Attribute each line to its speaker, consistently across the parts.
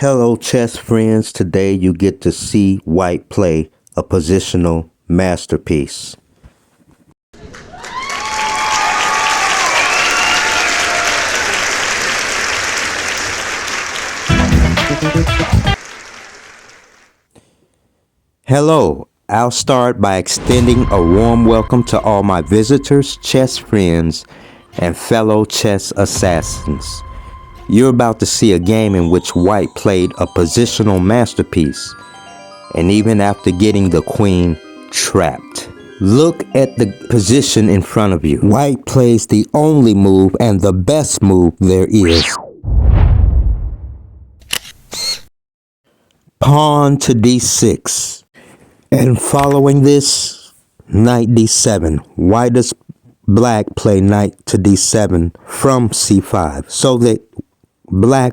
Speaker 1: Hello chess friends, today you get to see white play a positional masterpiece. Hello, I'll start by extending a warm welcome to all my visitors, chess friends, and fellow chess assassins. You're about to see a game in which white played a positional masterpiece, and even after getting the queen trapped. Look at the position in front of you. White plays the only move and the best move there is. Pawn to d6. And following this, knight d7. Why does black play knight to d7 from c5? So that black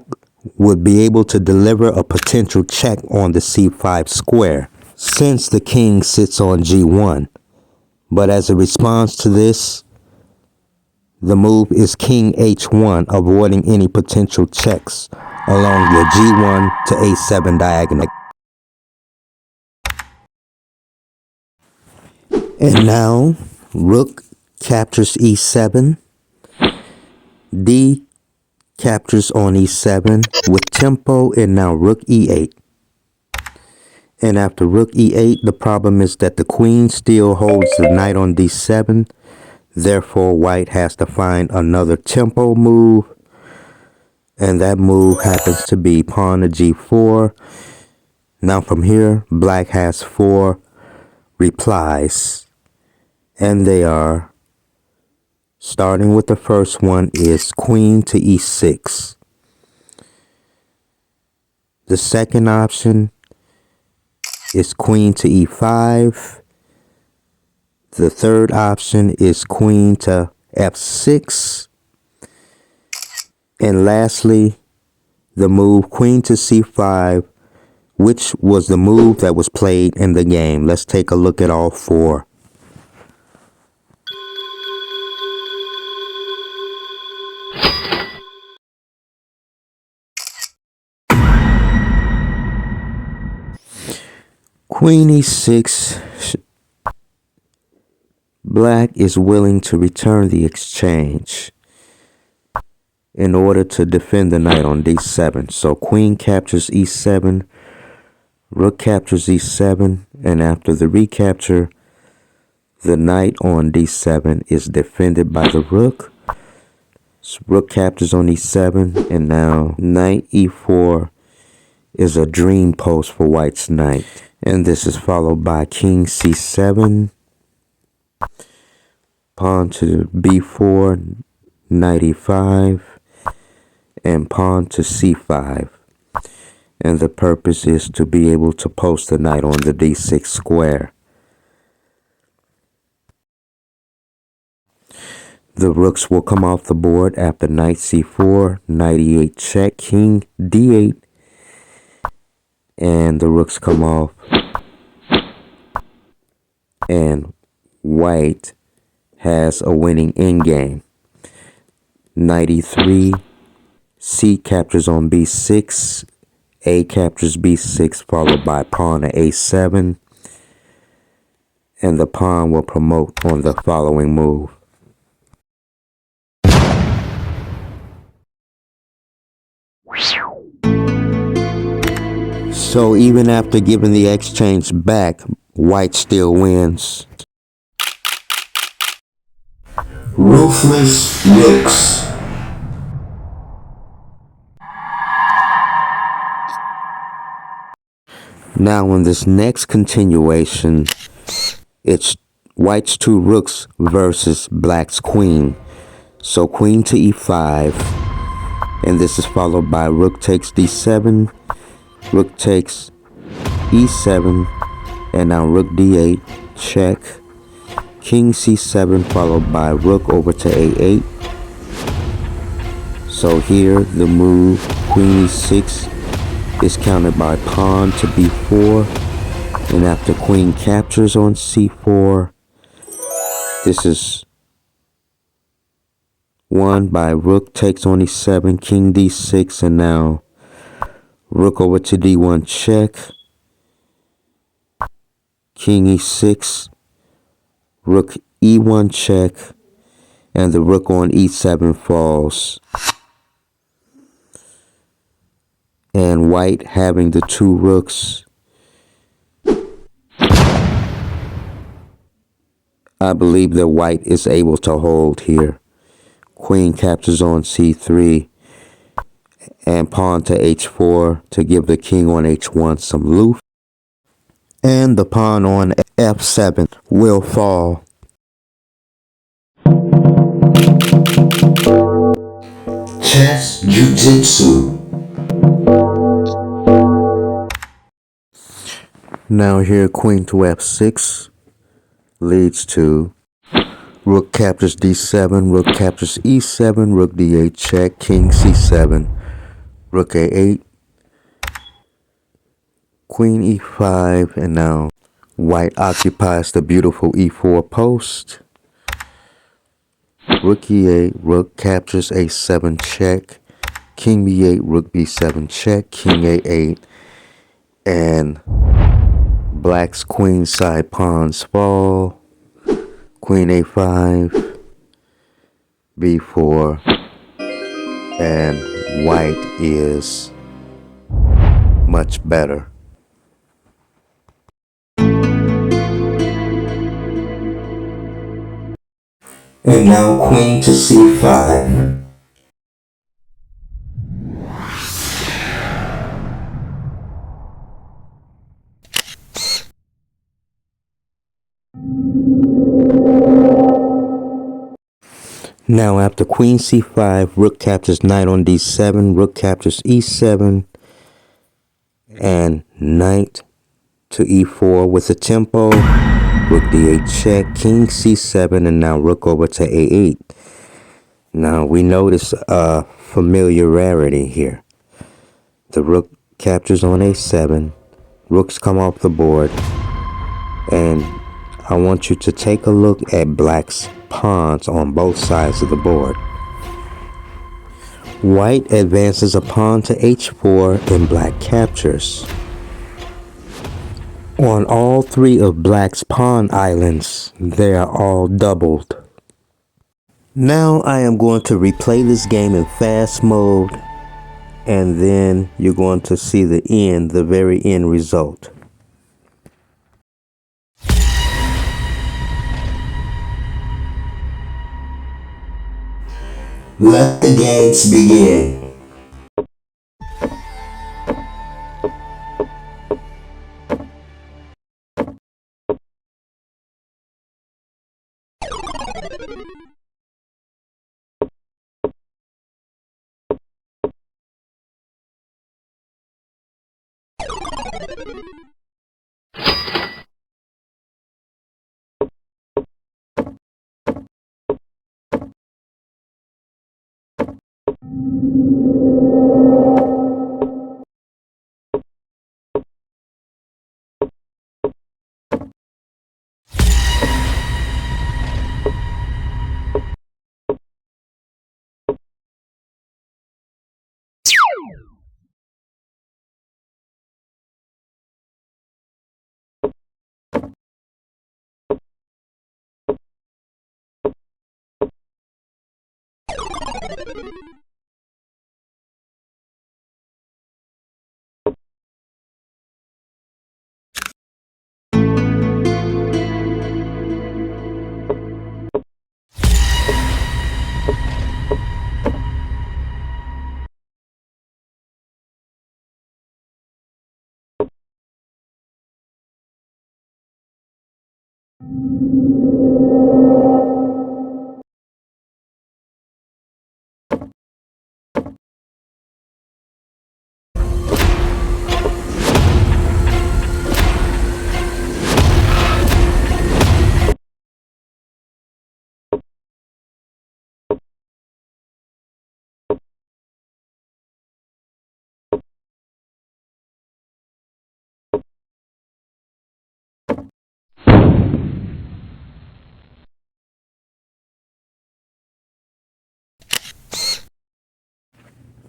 Speaker 1: would be able to deliver a potential check on the c5 square, since the king sits on g1. But as a response to this, the move is king h1, avoiding any potential checks along the g1 to a7 diagonal. And now, rook captures e7, d captures on e7 with tempo, and now rook e8. And after rook e8, the problem is that the queen still holds the knight on d7. Therefore, white has to find another tempo move. And that move happens to be pawn to g4. Now from here, black has 4 replies. And they are, starting with the first one, is queen to e6. The second option is queen to e5. The third option is queen to f6. And lastly, the move queen to c5, which was the move that was played in the game. Let's take a look at all 4. Queen e6. Black is willing to return the exchange in order to defend the knight on d7. So queen captures e7, rook captures e7, and after the recapture, the knight on d7 is defended by the rook. So rook captures on e7, and now knight e4 is a dream post for white's knight. And this is followed by king c7, pawn to b4, knight e5, and pawn to c5. And the purpose is to be able to post the knight on the d6 square. The rooks will come off the board after knight c4, knight e8 check, king d8, and the rooks come off, and white has a winning endgame. Knight e3, c captures on b6, a captures b6, followed by pawn to a7, and the pawn will promote on the following move. So even after giving the exchange back, white still wins. Ruthless looks. Now in this next continuation, it's white's 2 rooks versus black's queen. So queen to e5, and this is followed by rook takes d7, rook takes e7, and now rook d8 check, king c7, followed by rook over to a8. So here the move queen e6 is countered by pawn to b4, and after queen captures on c4, this is won by rook takes on e7, king d6, and now Rook over to d1 check. King e6. Rook e1 check. And the rook on e7 falls. And white having the two rooks. I believe that white is able to hold here. Queen captures on c3 and pawn to h4 to give the king on h1 some loop. And the pawn on f7 will fall. Chess Jiu-Jitsu. Now here queen to f6 leads to rook captures d7, rook captures e7, rook d8 check, king c7, rook a8, queen e5, and now white occupies the beautiful e4 post. Rook e8, rook captures a7 check, king b8, rook b7 check, king a8, and black's queen side pawns fall. Queen a5, b4, and white is much better. And now queen to c5. Now after queen c5, rook captures knight on d7, rook captures e7, and knight to e4 with a tempo. Rook d8 check, king c7, and now rook over to a8. Now we notice a familiarity here. The rook captures on a7, rooks come off the board, and I want you to take a look at black's pawns on both sides of the board. White advances a pawn to h4 and black captures. On all three of black's pawn islands, they are all doubled. Now I am going to replay this game in fast mode, and then you're going to see the very end result. Let the games begin.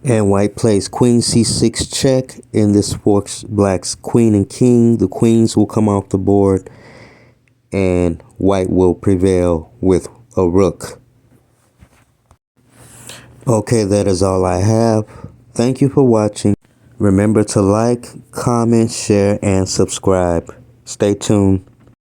Speaker 1: And white plays queen c6 check, and this forks black's queen and king. The queens will come off the board, and white will prevail with a rook. Okay, that is all I have. Thank you for watching. Remember to like, comment, share, and subscribe. Stay tuned.